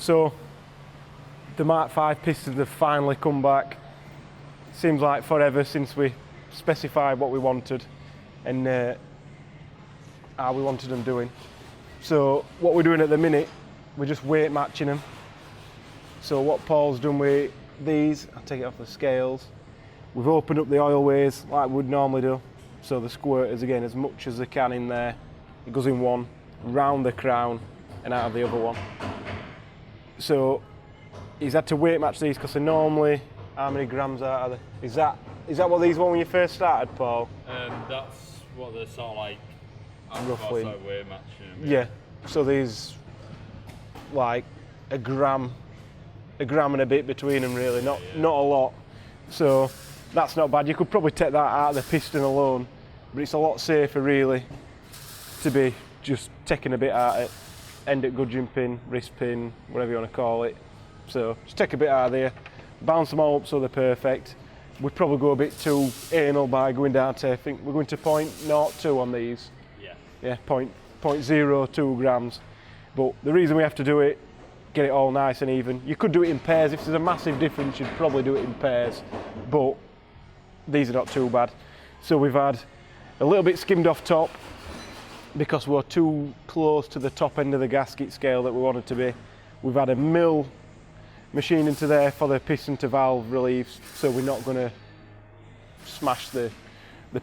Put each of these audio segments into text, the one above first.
So the Mark 5 pistons have finally come back. Seems like forever since we specified what we wanted and how we wanted them doing. So what we're doing at the minute, we're just weight matching them. So what Paul's done with these, I'll take it off the scales. We've opened up the oil ways like we would normally do. So the squirters, again, as much as they can in there. It goes in one, round the crown and out of the other one. So he's had to weight match these because they're normally, how many grams are they? Is that what these were when you first started, Paul? That's what they're sort of like, roughly. Also weight matching them. Yeah, so these like a gram and a bit between them really, not a lot. So that's not bad. You could probably take that out of the piston alone, but it's a lot safer really to be just taking a bit out of it. End at gudgeon pin, wrist pin, whatever you want to call it. So just take a bit out of there, bounce them all up so they're perfect. We'd probably go a bit too anal by going down to, I think we're going to 0.02 on these. Yeah, 0.02 grams. But the reason we have to do it, get it all nice and even. You could do it in pairs. If there's a massive difference, you'd probably do it in pairs. But these are not too bad. So we've had a little bit skimmed off top because we're too close to the top end of the gasket scale that we wanted to be. We've had a mill machine into there for the piston to valve reliefs, so we're not going to smash the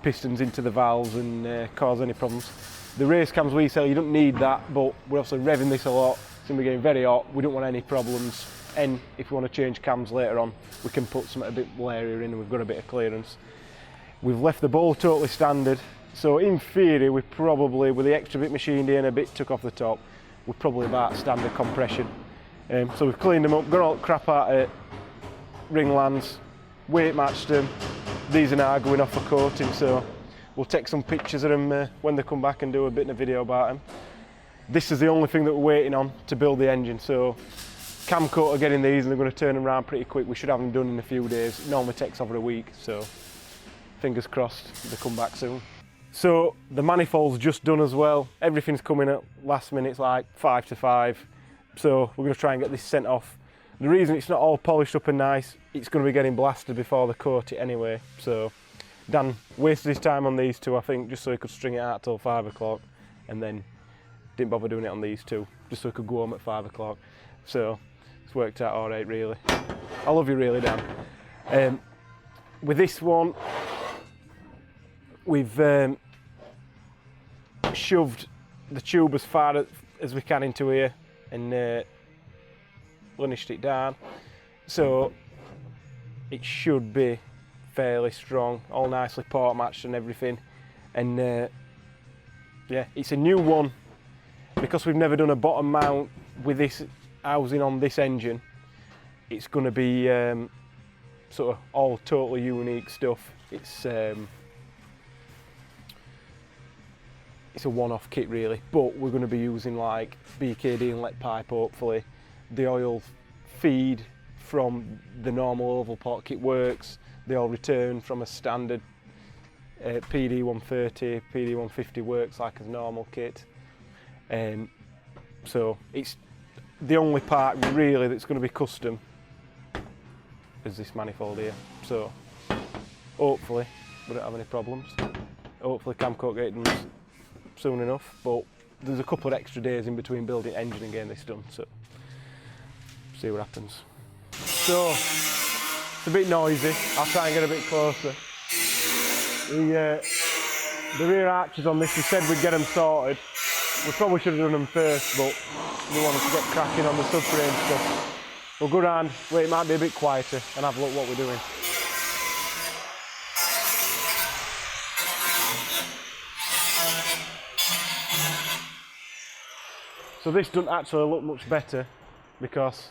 pistons into the valves and cause any problems. The race cams we sell, you don't need that, but we're also revving this a lot, so we're getting very hot. We don't want any problems, and if we want to change cams later on, we can put something a bit blarier in and we've got a bit of clearance. We've left the bowl totally standard, so in theory we probably, with the extra bit machined in, a bit took off the top, we're probably about standard compression. So we've cleaned them up, got all the crap out of it, ring lands, weight matched them. These are now going off for coating, so we'll take some pictures of them when they come back and do a bit of a video about them. This is the only thing that we're waiting on to build the engine, so Camcoat are getting these and they're going to turn them around pretty quick. We should have them done in a few days. It normally takes over a week, so fingers crossed they come back soon. So the manifold's just done as well. Everything's coming at last minute, it's like 5 to 5. So we're going to try and get this sent off. The reason it's not all polished up and nice, it's going to be getting blasted before they coat it anyway. So Dan wasted his time on these two, I think, just so he could string it out till 5 o'clock, and then didn't bother doing it on these two, just so he could go home at 5 o'clock. So it's worked out all right, really. I love you, really, Dan. With this one, we've shoved the tube as far as we can into here and linished it down, so it should be fairly strong, all nicely port matched and everything. And yeah, it's a new one because we've never done a bottom mount with this housing on this engine. It's going to be sort of all totally unique stuff. It's a one-off kit really, but we're going to be using like BKD inlet pipe hopefully. The oil feed from the normal oval port kit works. They all return from a standard PD 130, PD 150 works like a normal kit. So it's the only part really that's going to be custom is this manifold here. So hopefully we don't have any problems. Hopefully Camcoat get it done soon enough, but there's a couple of extra days in between building engine and getting this done, so see what happens. So it's a bit noisy, I'll try and get a bit closer. The rear arches on this, we said we'd get them sorted. We probably should have done them first, but we wanted to get cracking on the subframe stuff. We'll go round where it might be a bit quieter and have a look what we're doing. So this doesn't actually look much better because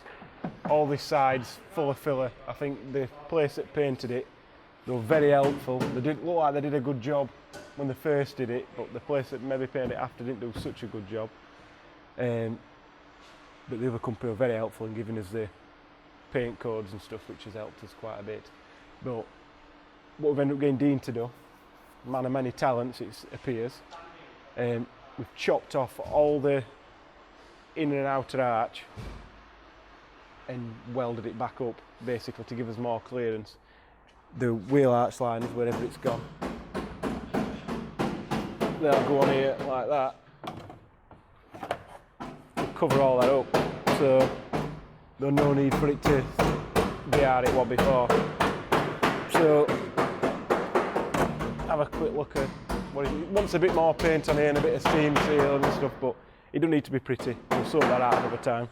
all this side's full of filler. I think the place that painted it, they were very helpful. They didn't look like they did a good job when they first did it, but the place that maybe painted it after didn't do such a good job. But the other company were very helpful in giving us the paint codes and stuff, which has helped us quite a bit. But what we've ended up getting Dean to do, man of many talents it appears, we've chopped off all the inner and outer arch and welded it back up basically to give us more clearance. The wheel arch line is wherever it's gone. They'll go on here like that. We'll cover all that up, so there's no need for it to be how it was before. So have a quick look at what it wants. A bit more paint on here and a bit of seam seal and stuff, but it don't need to be pretty. We'll sort that out another time.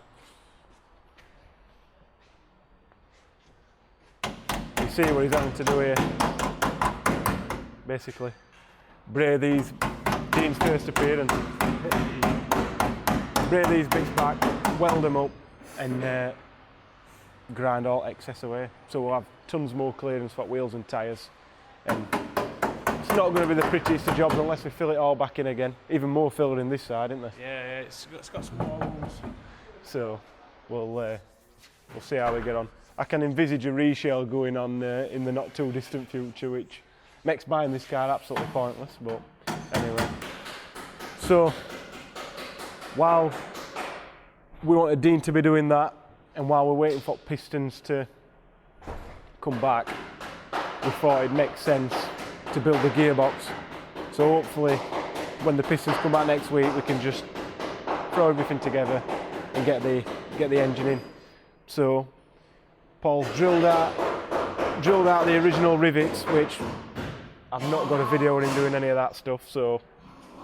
You see what he's having to do here? Basically, bray these, Dean's first appearance. Bray these bits back, weld them up, and grind all excess away. So we'll have tons more clearance for wheels and tyres. And it's not going to be the prettiest of jobs unless we fill it all back in again. Even more filler in this side, isn't there? Yeah, it's got some more rooms. So we'll see how we get on. I can envisage a reshell going on in the not too distant future, which makes buying this car absolutely pointless, but anyway. So while we wanted Dean to be doing that, and while we're waiting for pistons to come back, we thought it'd make sense to build the gearbox. So hopefully when the pistons come back next week, we can just throw everything together and get the engine in. So Paul's drilled out the original rivets, which I've not got a video of him doing any of that stuff, so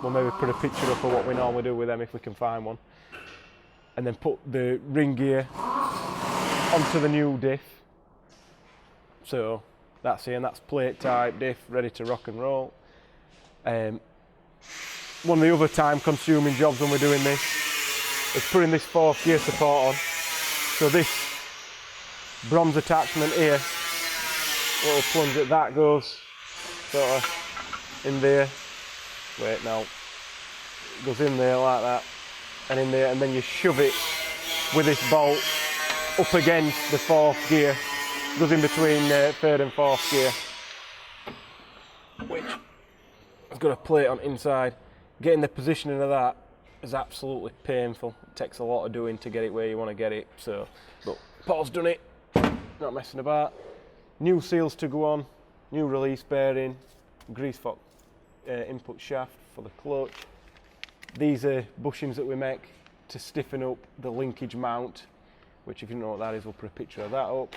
we'll maybe put a picture up of what we normally do with them if we can find one. And then put the ring gear onto the new diff. So that's here, and that's plate type diff, ready to rock and roll. One of the other time consuming jobs when we're doing this is putting this fourth gear support on. So this bronze attachment here, little plunge that goes sort of in there. Wait, no, it goes in there like that, and in there, and then you shove it with this bolt up against the fourth gear. Goes in between third and fourth gear, which has got a plate on inside. Getting the positioning of that is absolutely painful. It takes a lot of doing to get it where you want to get it. So, but Paul's done it, not messing about. New seals to go on, new release bearing, grease fox input shaft for the clutch. These are bushings that we make to stiffen up the linkage mount, which if you don't know what that is, we'll put a picture of that up.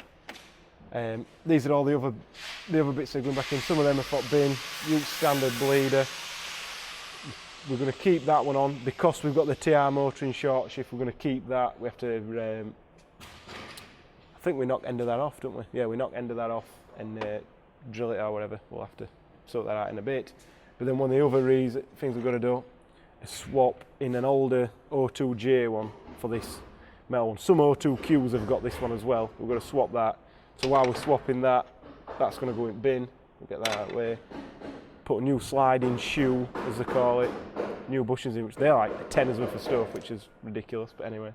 These are all the other bits that are going back in. Some of them are for bin, use standard bleeder. We're going to keep that one on because we've got the TR motor in short shift. We're going to keep that. We have to, I think we knock end of that off, don't we? Yeah, we knock end of that off and drill it or whatever. We'll have to sort that out in a bit. But then one of the other things we've got to do is swap in an older O2J one for this metal one. Some O2Qs have got this one as well. We've got to swap that. So while we're swapping that, that's going to go in bin. We'll get that out of the way. Put a new sliding shoe, as they call it. New bushings in, which they're like tenors worth of stuff, which is ridiculous. But anyway,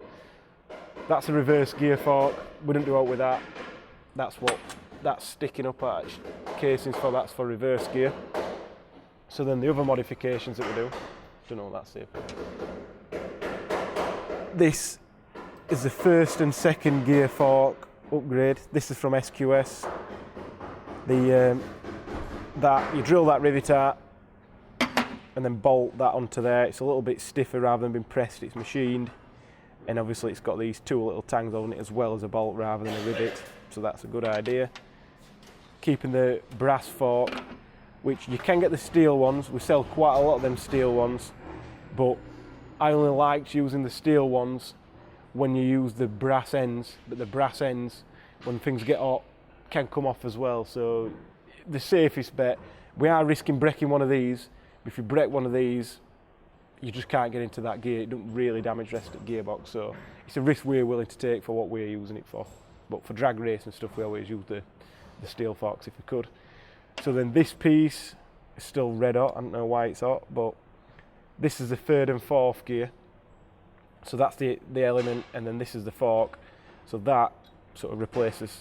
that's a reverse gear fork. We didn't do out with that. That's sticking up at casings for. That's for reverse gear. So then the other modifications that we do, don't know what that's here for. This is the first and second gear fork upgrade. This is from SQS. That you drill that rivet out and then bolt that onto there. It's a little bit stiffer rather than being pressed, it's machined, and obviously it's got these two little tangs on it as well as a bolt rather than a rivet, so that's a good idea. Keeping the brass fork, which you can get the steel ones. We sell quite a lot of them steel ones, but I only liked using the steel ones when you use the brass ends, but the brass ends, when things get hot, can come off as well. So the safest bet, we are risking breaking one of these. If you break one of these, you just can't get into that gear. It doesn't really damage the rest of the gearbox, so it's a risk we're willing to take for what we're using it for. But for drag race and stuff, we always use the steel forks if we could. So then this piece is still red hot. I don't know why it's hot, but this is the third and fourth gear. So that's the element, and then this is the fork. So that sort of replaces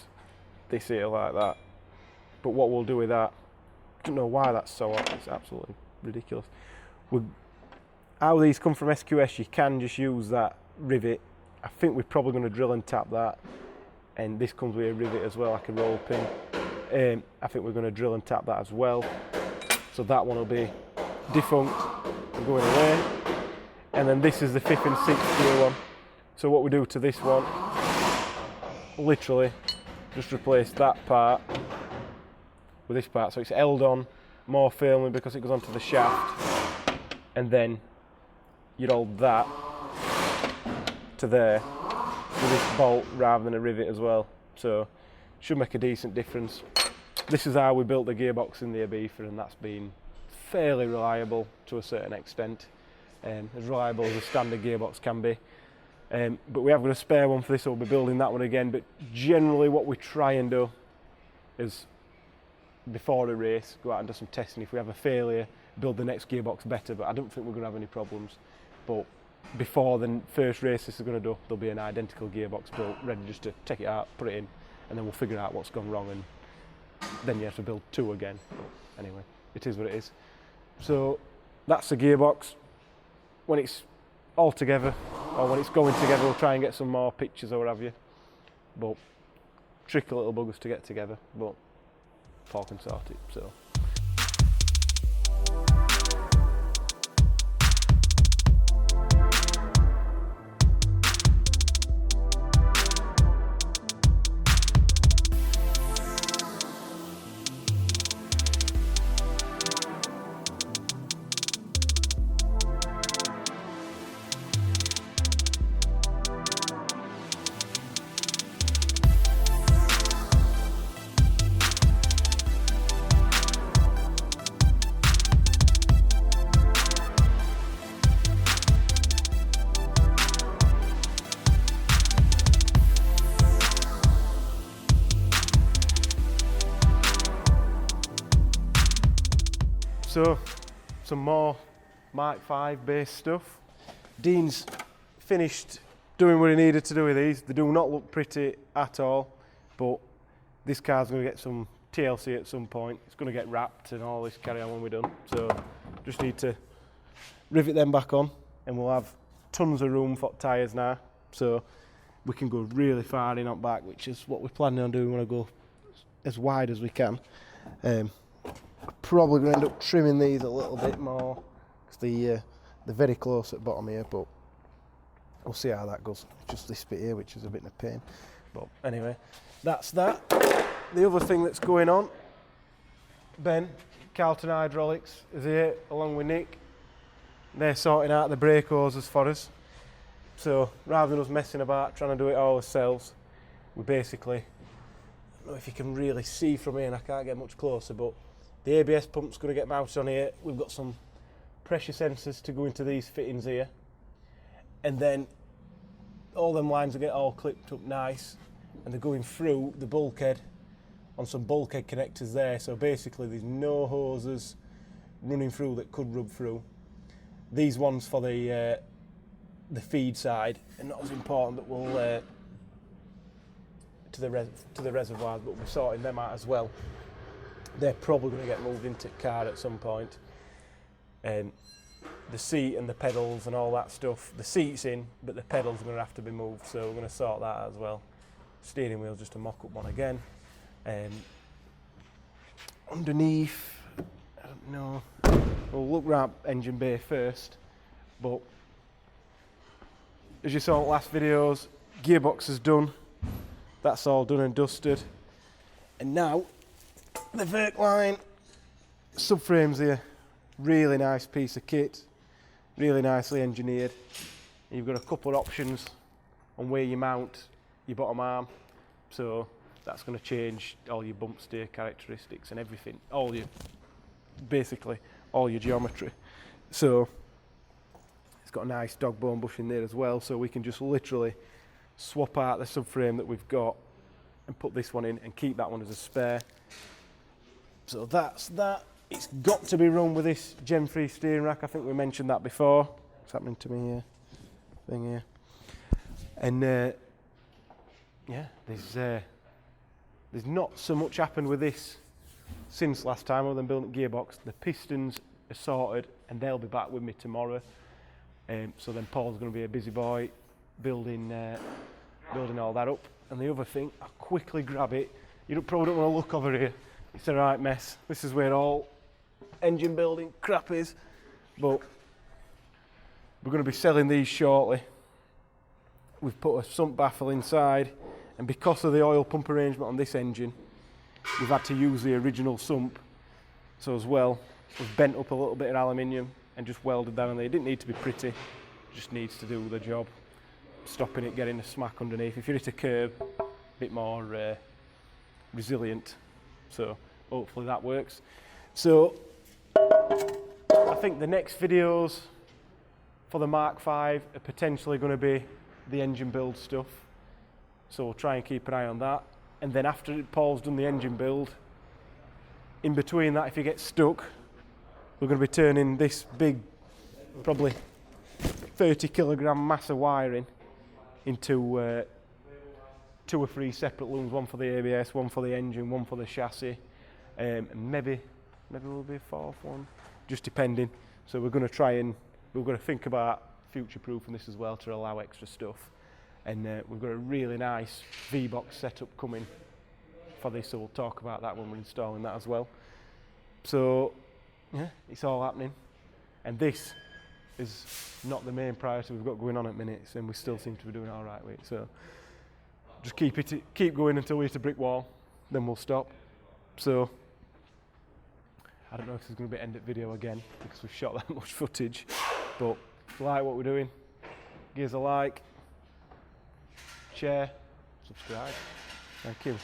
this here like that. But what we'll do with that, I don't know why that's so hot, it's absolutely ridiculous. How these come from SQS, you can just use that rivet. I think we're probably going to drill and tap that and this comes with a rivet as well, like a roll pin. I think we're going to drill and tap that as well. So that one will be defunct and going away. And then this is the 5th and 6th gear one. So what we do to this one, literally just replace that part with this part. So it's held on more firmly because it goes onto the shaft, and then you'd hold that to there with this bolt rather than a rivet as well. So should make a decent difference. This is how we built the gearbox in the Ibiza, and that's been fairly reliable to a certain extent, as reliable as a standard gearbox can be. But we have got a spare one for this, so we'll be building that one again. But generally what we try and do is, before a race, go out and do some testing. If we have a failure, build the next gearbox better, but I don't think we're going to have any problems. But before the first race this is going to do, there'll be an identical gearbox built, ready just to take it out, put it in, and then we'll figure out what's gone wrong, and then you have to build 2 again. But anyway, it is what it is. So that's the gearbox. When it's all together, or when it's going together, we'll try and get some more pictures or what have you. But tricky little buggers to get together, but Paul can sort it. So. So, some more MK5 based stuff. Dean's finished doing what he needed to do with these. They do not look pretty at all, but this car's going to get some TLC at some point. It's going to get wrapped and all this carry on when we're done. So, just need to rivet them back on, and we'll have tons of room for tyres now. So, we can go really far in and back, which is what we're planning on doing. We want to go as wide as we can. Probably going to end up trimming these a little bit more because they're very close at the bottom here, but we'll see how that goes. Just this bit here, which is a bit of a pain. But anyway, that's that. The other thing that's going on, Ben, Carlton Hydraulics, is here along with Nick. They're sorting out the brake hoses for us. So rather than us messing about trying to do it all ourselves, we basically, I don't know if you can really see from here, and I can't get much closer, but the ABS pump's going to get mounted on here. We've got some pressure sensors to go into these fittings here, and then all them lines will get all clipped up nice, and they're going through the bulkhead on some bulkhead connectors there. So basically there's no hoses running through that could rub through. These ones for the feed side are not as important, but we'll to the reservoirs, but we're sorting them out as well. They're probably going to get moved into car at some point. The seat and the pedals and all that stuff. The seat's in, but the pedals are going to have to be moved, so we're going to sort that out as well. Steering wheel, just a mock-up one again. Underneath, I don't know. We'll look round engine bay first, but as you saw in last videos, gearbox is done. That's all done and dusted. And now, the Verkline subframes here. Really nice piece of kit, really nicely engineered. You've got a couple of options on where you mount your bottom arm, so that's going to change all your bump steer characteristics and everything, basically all your geometry. So it's got a nice dog bone bush in there as well, so we can just literally swap out the subframe that we've got and put this one in and keep that one as a spare. So that's that. It's got to be run with this Gen 3 steering rack. I think we mentioned that before. What's happening to me here? Thing here. And yeah, there's not so much happened with this since last time other than building gearbox. The pistons are sorted and they'll be back with me tomorrow. So then Paul's going to be a busy boy building all that up. And the other thing, I'll quickly grab it. You probably don't want to look over here. It's a right mess. This is where all engine building crap is. But we're going to be selling these shortly. We've put a sump baffle inside, and because of the oil pump arrangement on this engine, we've had to use the original sump. So as well, we've bent up a little bit of aluminium and just welded that on there. It didn't need to be pretty, just needs to do the job. Stopping it getting a smack underneath. If you hit a curb, a bit more resilient. So hopefully that works. So I think the next videos for the Mark V are potentially going to be the engine build stuff. So we'll try and keep an eye on that. And then after Paul's done the engine build, in between that, if you get stuck, we're going to be turning this big, probably 30 kilogram mass of wiring into 2 or 3 separate looms, one for the ABS, one for the engine, one for the chassis, and maybe we'll be a 4th one, just depending. So we're going to try and we're going to think about future-proofing this as well to allow extra stuff. And we've got a really nice V-box setup coming for this, so we'll talk about that when we're installing that as well. So yeah, it's all happening, and this is not the main priority we've got going on at minutes, and we still seem to be doing all right with it. So just keep going until we hit a brick wall, then we'll stop. So I don't know if this is going to be an end-up video again because we've shot that much footage, but if you like what we're doing, give us a like, share, subscribe. Thank you.